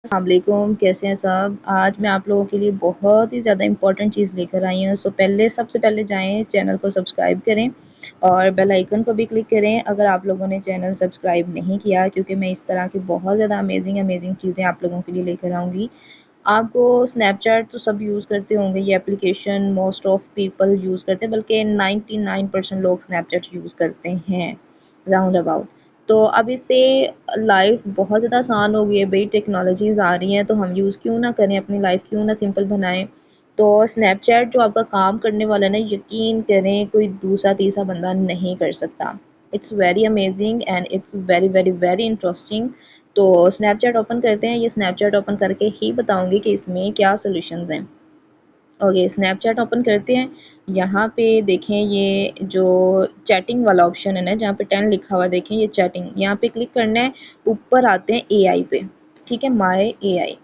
السلام علیکم، کیسے ہیں صاحب؟ آج میں آپ لوگوں کے لیے بہت ہی زیادہ امپورٹنٹ چیز لے کر آئی ہوں. سب سے پہلے جائیں چینل کو سبسکرائب کریں اور بیل آئیکن کو بھی کلک کریں اگر آپ لوگوں نے چینل سبسکرائب نہیں کیا، کیونکہ میں اس طرح کی بہت زیادہ امیزنگ چیزیں آپ لوگوں کے لیے لے کر آؤں گی. آپ کو اسنیپ چیٹ تو سب یوز کرتے ہوں گے، یہ application most of people use کرتے ہیں، بلکہ 99% لوگ اسنیپ چیٹ یوز کرتے ہیں راؤنڈ اباؤٹ. تو اب اس سے لائف بہت زیادہ آسان ہو گئی ہے بھائی، ٹیکنالوجیز آ رہی ہیں تو ہم یوز کیوں نہ کریں، اپنی لائف کیوں نہ سمپل بنائیں. تو اسنیپ چیٹ جو آپ کا کام کرنے والا ہے نا، یقین کریں کوئی دوسرا تیسرا بندہ نہیں کر سکتا. It's very amazing and it's very very very interesting. تو اسنیپ چیٹ اوپن کرتے ہیں، یہ اسنیپ چیٹ اوپن کر کے ہی بتاؤں گی کہ اس میں کیا سولوشنز ہیں. اوکے، اسنیپ چیٹ اوپن کرتے ہیں. یہاں پہ دیکھیں یہ جو چیٹنگ والا آپشن ہے نا، جہاں پہ 10 لکھا ہوا دیکھیں، یہ چیٹنگ، یہاں پہ کلک کرنا ہے. اوپر آتے ہیں اے آئی پہ، ٹھیک ہے، مائی اے آئی.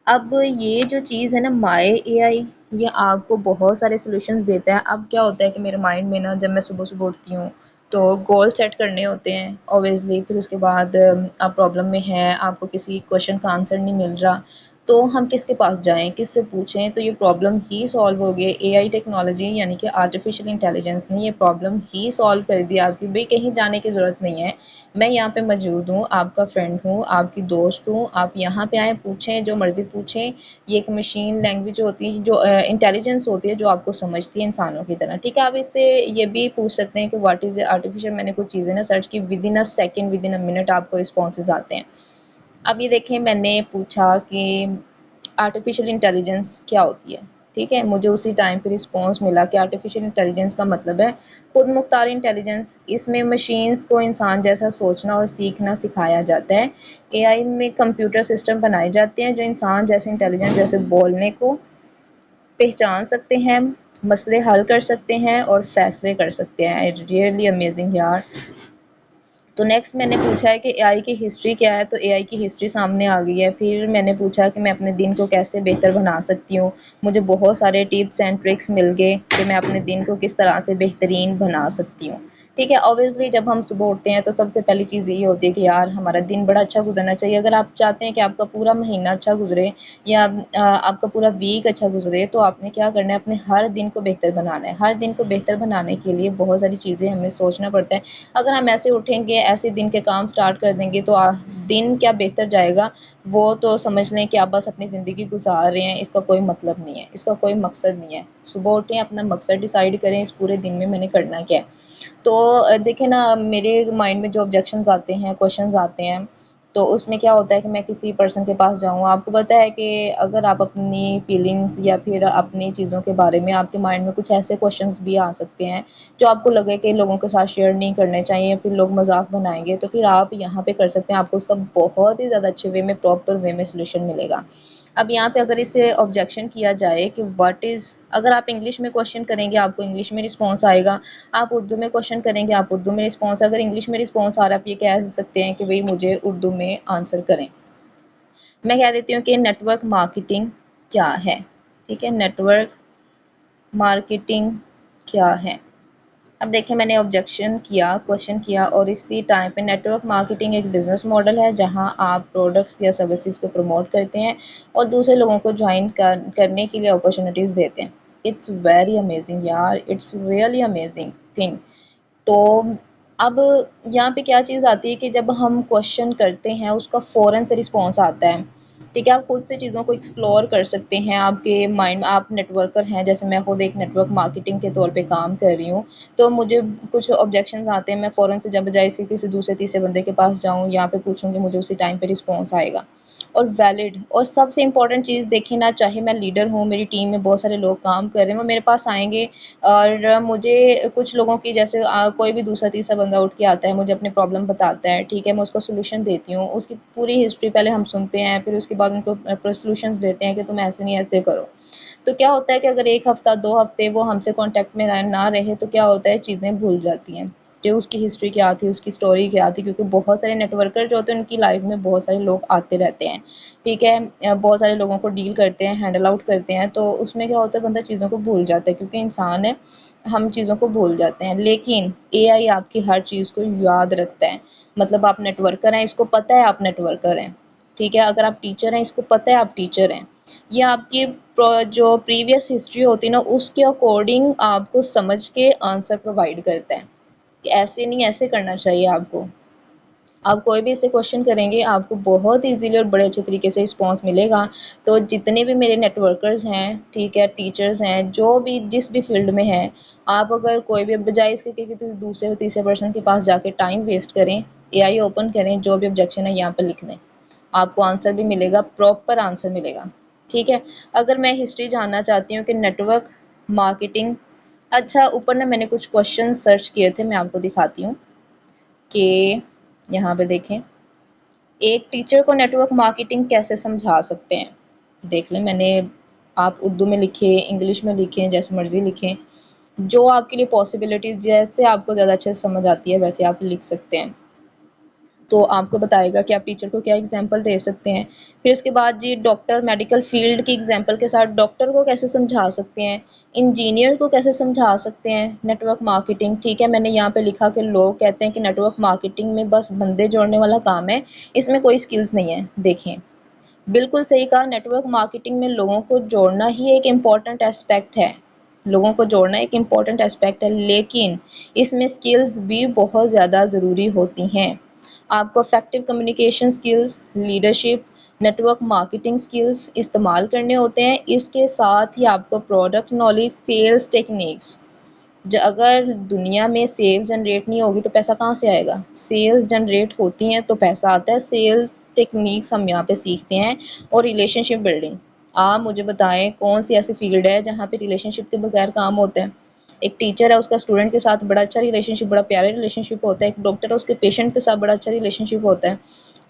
اب یہ جو چیز ہے نا مائی اے آئی، یہ آپ کو بہت سارے سولوشنز دیتا ہے. اب کیا ہوتا ہے کہ میرے مائنڈ میں نا، جب میں صبح صبح اٹھتی ہوں تو گول سیٹ کرنے ہوتے ہیں اوبویسلی. پھر اس کے بعد آپ پرابلم میں ہیں، آپ کو کسی کویشچن کا آنسر نہیں مل رہا، تو ہم کس کے پاس جائیں، کس سے پوچھیں؟ تو یہ پرابلم ہی سالو ہو گئی. اے آئی ٹیکنالوجی یعنی کہ آرٹیفیشیل انٹیلیجنس نے یہ پرابلم ہی سالو کر دیا آپ کی. بھئی کہیں جانے کی ضرورت نہیں ہے، میں یہاں پہ موجود ہوں، آپ کا فرینڈ ہوں، آپ کی دوست ہوں. آپ یہاں پہ آئیں، پوچھیں جو مرضی پوچھیں. یہ ایک مشین لینگویج ہوتی ہے، جو انٹیلیجنس ہوتی ہے، جو آپ کو سمجھتی ہے انسانوں کی طرح، ٹھیک ہے. آپ اس سے یہ بھی پوچھ سکتے ہیں کہ واٹ از آرٹیفیشیل. میں نے کچھ چیزیں نا سرچ کی، with in a second, with in a minute آپ کو رسپانسز آتے ہیں. اب یہ دیکھیں، میں نے پوچھا کہ آرٹیفیشیل انٹیلیجنس کیا ہوتی ہے، ٹھیک ہے. مجھے اسی ٹائم پہ رسپانس ملا کہ آرٹیفیشیل انٹیلیجنس کا مطلب ہے خود مختار انٹیلیجنس. اس میں مشینز کو انسان جیسا سوچنا اور سیکھنا سکھایا جاتا ہے. اے آئی میں کمپیوٹر سسٹم بنائے جاتے ہیں جو انسان جیسے انٹیلیجنس، جیسے بولنے کو پہچان سکتے ہیں، مسئلے حل کر سکتے ہیں اور فیصلے کر سکتے ہیں. ریئرلی امیزنگ یار. تو نیکسٹ میں نے پوچھا ہے کہ اے آئی کی ہسٹری کیا ہے، تو اے آئی کی ہسٹری سامنے آ گئی ہے. پھر میں نے پوچھا کہ میں اپنے دن کو کیسے بہتر بنا سکتی ہوں. مجھے بہت سارے ٹپس اینڈ ٹرکس مل گئے کہ میں اپنے دن کو کس طرح سے بہترین بنا سکتی ہوں. ٹھیک ہے. اوبویسلی جب ہم صبح اٹھتے ہیں تو سب سے پہلی چیز یہی ہوتی ہے کہ یار ہمارا دن بڑا اچھا گزرنا چاہیے. اگر آپ چاہتے ہیں کہ آپ کا پورا مہینہ اچھا گزرے یا آپ کا پورا ویک اچھا گزرے، تو آپ نے کیا کرنا ہے، اپنے ہر دن کو بہتر بنانا ہے. ہر دن کو بہتر بنانے کے لیے بہت ساری چیزیں ہمیں سوچنا پڑتا ہے. اگر ہم ایسے اٹھیں گے، ایسے دن کے کام سٹارٹ کر دیں گے، تو دن کیا بہتر جائے گا وہ تو سمجھ لیں کہ آپ بس اپنی زندگی گزار رہے ہیں. اس کا کوئی مطلب نہیں ہے، اس کا کوئی مقصد نہیں ہے. صبح اٹھیں، اپنا مقصد ڈیسائیڈ کریں، اس پورے دن میں نے کرنا کیا ہے. تو دیکھیں نا، میرے مائنڈ میں جو آبجیکشنز آتے ہیں، کویشچنز آتے ہیں، تو اس میں کیا ہوتا ہے کہ میں کسی پرسن کے پاس جاؤں. آپ کو پتہ ہے کہ اگر آپ اپنی فیلنگز یا پھر اپنی چیزوں کے بارے میں، آپ کے مائنڈ میں کچھ ایسے کویشچنز بھی آ سکتے ہیں جو آپ کو لگے کہ لوگوں کے ساتھ شیئر نہیں کرنے چاہیے، پھر لوگ مذاق بنائیں گے، تو پھر آپ یہاں پہ کر سکتے ہیں. آپ کو اس کا بہت ہی زیادہ اچھے وے میں، پراپر وے میں سولوشن ملے گا. اب یہاں پہ اگر اس سے آبجیکشن کیا جائے کہ واٹ از، اگر آپ انگلش میں کویشچن کریں گے آپ کو انگلش میں رسپانس آئے گا. آپ اردو میں کویشچن کریں گے، آپ اردو میں رسپانس. اگر انگلش میں رسپانس آ رہا ہے، آپ یہ کہہ سکتے ہیں کہ بھئی مجھے اردو میں آنسر کریں. میں کہہ دیتی ہوں کہ نیٹ ورک مارکیٹنگ کیا ہے. ٹھیک ہے، نیٹ ورک مارکیٹنگ کیا ہے. اب دیکھیں، میں نے آبجیکشن کیا، کویشچن کیا، اور اسی ٹائم پہ نیٹ ورک مارکیٹنگ ایک بزنس ماڈل ہے جہاں آپ پروڈکٹس یا سروسز کو پروموٹ کرتے ہیں اور دوسرے لوگوں کو جوائن کرنے کے لیے اپرچونیٹیز دیتے ہیں. اٹس ویری امیزنگ یار، اٹس ریئلی امیزنگ تھنگ. تو اب یہاں پہ کیا چیز آتی ہے کہ جب ہم کویشچن کرتے ہیں، اس کا فوراً سے رسپانس آتا ہے. ٹھیک ہے، آپ خود سے چیزوں کو ایکسپلور کر سکتے ہیں. آپ کے مائنڈ، آپ نیٹ ورکر ہیں، جیسے میں خود ایک نیٹ ورک مارکیٹنگ کے طور پہ کام کر رہی ہوں. تو مجھے کچھ آبجیکشنز آتے ہیں، میں فوراً سے جب بجائے اس کے کسی دوسرے تیسرے بندے کے پاس جاؤں، یہاں پہ پوچھوں گی، مجھے اسی ٹائم پہ رسپانس آئے گا. اور ویلڈ، اور سب سے امپورٹنٹ چیز دیکھیں نا، چاہے میں لیڈر ہوں، میری ٹیم میں بہت سارے لوگ کام کر رہے ہیں، وہ میرے پاس آئیں گے اور مجھے کچھ لوگوں کی، جیسے کوئی بھی دوسرا تیسرا بندہ اٹھ کے آتا ہے، مجھے اپنے پرابلم بتاتا ہے. ٹھیک ہے، میں اس کو سولوشن دیتی ہوں. اس کی پوری ہسٹری پہلے ہم سنتے ہیں، پھر اس کے بعد ان کو سولوشنز دیتے ہیں کہ تم ایسے نہیں، ایسے کرو. تو کیا ہوتا ہے کہ اگر ایک ہفتہ 2 ہفتے وہ ہم سے کانٹیکٹ میں نہ رہے، تو کیا ہوتا ہے، چیزیں بھول جاتی ہیں کہ اس کی ہسٹری کیا تھی، اس کی سٹوری کیا تھی. کیونکہ بہت سارے نیٹ ورکر جو ہوتے ہیں، ان کی لائف میں بہت سارے لوگ آتے رہتے ہیں. ٹھیک ہے، بہت سارے لوگوں کو ڈیل کرتے ہیں، ہینڈل آؤٹ کرتے ہیں. تو اس میں کیا ہوتا ہے، بندہ چیزوں کو بھول جاتا ہے، کیونکہ انسان ہے، ہم چیزوں کو بھول جاتے ہیں. لیکن اے آئی آپ کی ہر چیز کو یاد رکھتا ہے. مطلب آپ نیٹ ورکر ہیں، اس کو پتہ ہے آپ نیٹ ورکر ہیں. ٹھیک ہے، اگر آپ ٹیچر ہیں، اس کو پتہ ہے آپ ٹیچر ہیں، یہ آپ کی جو پریویس ہسٹری ہوتی ہے نا اس کے اکارڈنگ آپ کو سمجھ کے آنسر پرووائڈ کرتا ہے کہ ایسے نہیں، ایسے کرنا چاہیے آپ کو. آپ کوئی بھی اسے کوشچن کریں گے آپ کو بہت ایزیلی اور بڑے اچھے طریقے سے رسپانس ملے گا. تو جتنے بھی میرے نیٹ ورکرز ہیں، ٹھیک ہے، ٹیچرز ہیں، جو بھی جس بھی فیلڈ میں ہیں، آپ اگر کوئی بھی بجائے اس کے کہ دوسرے تیسرے پرسن کے پاس جا کے ٹائم ویسٹ کریں، اے آئی اوپن کریں، جو بھی آبجیکشن ہے یہاں پہ لکھ دیں، آپ کو آنسر بھی ملے گا، پراپر آنسر ملے گا. ٹھیک ہے. اگر میں ہسٹری جاننا چاہتی ہوں کہ نیٹ ورک مارکیٹنگ، اچھا اوپر نے میں نے کچھ کوشچن سرچ کیے تھے، میں آپ کو دکھاتی ہوں کہ یہاں پہ دیکھیں ایک ٹیچر کو نیٹ ورک مارکیٹنگ کیسے سمجھا سکتے ہیں. دیکھ لیں، میں نے آپ اردو میں لکھیں، انگلش میں لکھیں، جیسے مرضی لکھیں، جو آپ کے لیے پاسبلٹیز جیسے آپ کو زیادہ اچھے سے سمجھ آتی ہے ویسے آپ لکھ سکتے ہیں. تو آپ کو بتائے گا کہ آپ ٹیچر کو کیا ایگزامپل دے سکتے ہیں. پھر اس کے بعد جی ڈاکٹر میڈیکل فیلڈ کی ایگزامپل کے ساتھ ڈاکٹر کو کیسے سمجھا سکتے ہیں، انجینئر کو کیسے سمجھا سکتے ہیں نیٹ ورک مارکیٹنگ. ٹھیک ہے، میں نے یہاں پہ لکھا کہ لوگ کہتے ہیں کہ نیٹ ورک مارکیٹنگ میں بس بندے جوڑنے والا کام ہے، اس میں کوئی سکلز نہیں ہے. دیکھیں بالکل صحیح کہا، نیٹ ورک مارکیٹنگ میں لوگوں کو جوڑنا ہی ایک امپورٹنٹ اسپیکٹ ہے، لوگوں کو جوڑنا ایک امپورٹنٹ اسپیکٹ ہے، لیکن اس میں سکلز بھی بہت زیادہ ضروری ہوتی ہیں. آپ کو effective communication skills, leadership, network marketing skills استعمال کرنے ہوتے ہیں. اس کے ساتھ ہی آپ کو پروڈکٹ نالج، سیلز ٹیکنیکس، اگر دنیا میں سیلز جنریٹ نہیں ہوگی تو پیسہ کہاں سے آئے گا. سیلز جنریٹ ہوتی ہیں تو پیسہ آتا ہے. سیلز ٹیکنیکس ہم یہاں پہ سیکھتے ہیں. اور ریلیشن شپ بلڈنگ، آپ مجھے بتائیں کون سی ایسی فیلڈ ہے جہاں پہ ریلیشن شپ کے بغیر کام ہوتا ہے. ایک ٹیچر ہے، اس کا اسٹوڈنٹ کے ساتھ بڑا اچھا ریلیشن شپ، بڑا پیارا ریلیشن شپ ہوتا ہے. ایک ڈاکٹر ہے، اس کے پیشنٹ کے ساتھ بڑا اچھا ریلیشن شپ ہوتا ہے.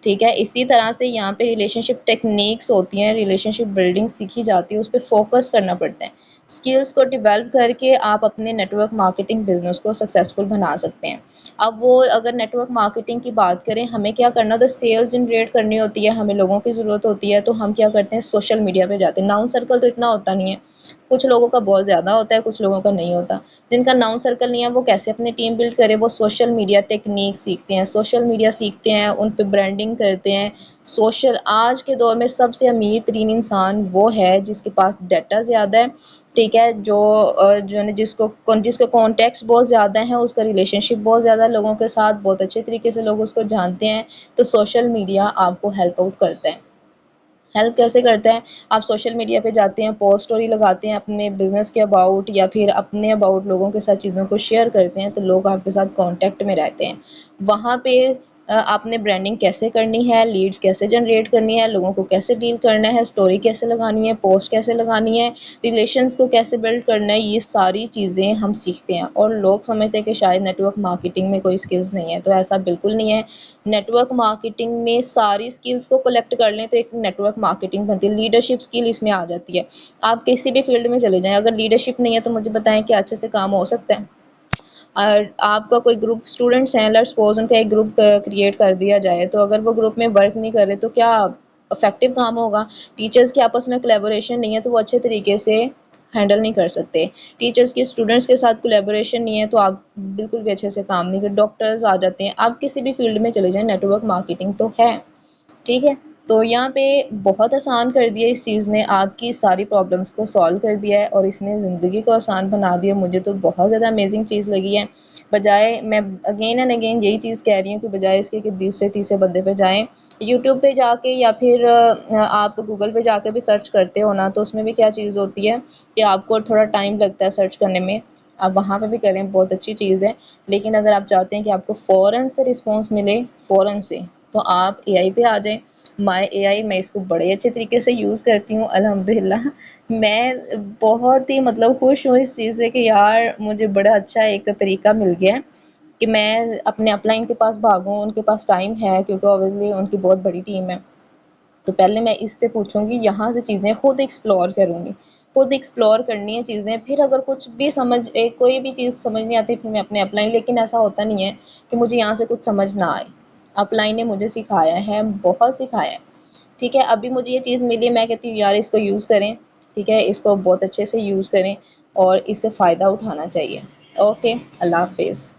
ٹھیک ہے، اسی طرح سے یہاں پہ ریلیشن شپ ٹیکنیکس ہوتی ہیں، ریلیشن شپ بلڈنگ سیکھی جاتی ہے، اس پہ فوکس کرنا پڑتا ہے. اسکلس کو ڈیولپ کر کے آپ اپنے نیٹ ورک مارکیٹنگ بزنس کو سکسیزفل بنا سکتے ہیں. اب وہ اگر نیٹ ورک مارکیٹنگ کی بات کریں، ہمیں کیا کرنا ہوتا ہے، سیلز جنریٹ کرنی ہوتی ہے، ہمیں لوگوں کی ضرورت ہوتی ہے، تو ہم کیا کرتے ہیں سوشل میڈیا پہ جاتے ہیں. ناؤن سرکل تو اتنا ہوتا نہیں ہے، کچھ لوگوں کا بہت زیادہ ہوتا ہے، کچھ لوگوں کا نہیں ہوتا. جن کا ناؤن سرکل نہیں ہے وہ کیسے اپنی ٹیم بلڈ کرے، وہ سوشل میڈیا ٹیکنیک سیکھتے ہیں، سوشل میڈیا سیکھتے ہیں، ان پہ برانڈنگ کرتے ہیں. آج کے دور میں سب سے امیر ترین انسان وہ ہے جس کے پاس ڈیٹا زیادہ ہے. ٹھیک ہے، جس کے کانٹیکٹس بہت زیادہ ہیں، اس کا ریلیشن شپ بہت زیادہ ہے لوگوں کے ساتھ، بہت اچھے طریقے سے لوگ اس کو جانتے ہیں. تو سوشل میڈیا آپ کو ہیلپ آؤٹ کرتا ہے. ہیلپ کیسے کرتا ہے، آپ سوشل میڈیا پہ جاتے ہیں، پوسٹ اسٹوری لگاتے ہیں اپنے بزنس کے اباؤٹ یا پھر اپنے اباؤٹ لوگوں کے ساتھ چیزوں کو شیئر کرتے ہیں، تو لوگ آپ کے ساتھ کانٹیکٹ میں رہتے ہیں. وہاں پہ آپ نے برانڈنگ کیسے کرنی ہے، لیڈز کیسے جنریٹ کرنی ہے، لوگوں کو کیسے ڈیل کرنا ہے، اسٹوری کیسے لگانی ہے، پوسٹ کیسے لگانی ہے، ریلیشنز کو کیسے بلڈ کرنا ہے، یہ ساری چیزیں ہم سیکھتے ہیں. اور لوگ سمجھتے ہیں کہ شاید نیٹ ورک مارکیٹنگ میں کوئی سکلز نہیں ہے، تو ایسا بالکل نہیں ہے. نیٹ ورک مارکیٹنگ میں ساری سکلز کو کلیکٹ کر لیں تو ایک نیٹ ورک مارکیٹنگ بنتی ہے. لیڈرشپ سکل اس میں آ جاتی ہے. آپ کسی بھی فیلڈ میں چلے جائیں، اگر لیڈرشپ نہیں ہے تو مجھے بتائیں کہ اچھے سے کام ہو سکتا ہے. اور آپ کا کوئی گروپ اسٹوڈنٹس ہیں، لیٹس سپوز ان کا ایک گروپ کریٹ کر دیا جائے، تو اگر وہ گروپ میں ورک نہیں کر رہے تو کیا افیکٹو کام ہوگا. ٹیچرز کے آپس میں کولیبوریشن نہیں ہے تو وہ اچھے طریقے سے ہینڈل نہیں کر سکتے. ٹیچرز کے اسٹوڈنٹس کے ساتھ کولیبوریشن نہیں ہے تو آپ بالکل بھی اچھے سے کام نہیں کر. ڈاکٹرز آ جاتے ہیں، آپ کسی بھی فیلڈ میں چلے جائیں، نیٹ ورک مارکیٹنگ تو ہے. ٹھیک ہے، تو یہاں پہ بہت آسان کر دیا اس چیز نے، آپ کی ساری پرابلمس کو سالو کر دیا ہے اور اس نے زندگی کو آسان بنا دیا. مجھے تو بہت زیادہ امیزنگ چیز لگی ہے. بجائے میں اگین اینڈ اگین یہی چیز کہہ رہی ہوں کہ بجائے اس کے کہ دوسرے تیسرے بندے پہ جائیں، یوٹیوب پہ جا کے یا پھر آپ گوگل پہ جا کے بھی سرچ کرتے ہو نا، تو اس میں بھی کیا چیز ہوتی ہے کہ آپ کو تھوڑا ٹائم لگتا ہے سرچ کرنے میں. آپ وہاں پہ بھی کریں، بہت اچھی چیز ہے. لیکن اگر آپ چاہتے ہیں کہ آپ کو فوراً سے رسپانس ملے، فوراً سے، تو آپ اے آئی پہ آ جائیں. مائی اے آئی، میں اس کو بڑے اچھے طریقے سے یوز کرتی ہوں الحمدللہ. میں بہت ہی خوش ہوں اس چیز سے کہ یار مجھے بڑا اچھا ایک طریقہ مل گیا ہے کہ میں اپنے اپ لائن کے پاس بھاگوں. ان کے پاس ٹائم ہے کیونکہ اوبویسلی ان کی بہت بڑی ٹیم ہے، تو پہلے میں اس سے پوچھوں گی، یہاں سے چیزیں خود ایکسپلور کروں گی، خود ایکسپلور کرنی ہے چیزیں. پھر اگر کچھ بھی کوئی بھی چیز سمجھ نہیں آتی، پھر میں اپنے اپ لائن. لیکن ایسا ہوتا نہیں ہے کہ مجھے یہاں سے کچھ سمجھ نہ آئے. اپ لائن نے مجھے سکھایا ہے، بہت سکھایا ہے. ٹھیک ہے، ابھی مجھے یہ چیز ملی ہے، میں کہتی ہوں یار اس کو یوز کریں. ٹھیک ہے، اس کو بہت اچھے سے یوز کریں اور اس سے فائدہ اٹھانا چاہیے. اوکے، اللہ حافظ.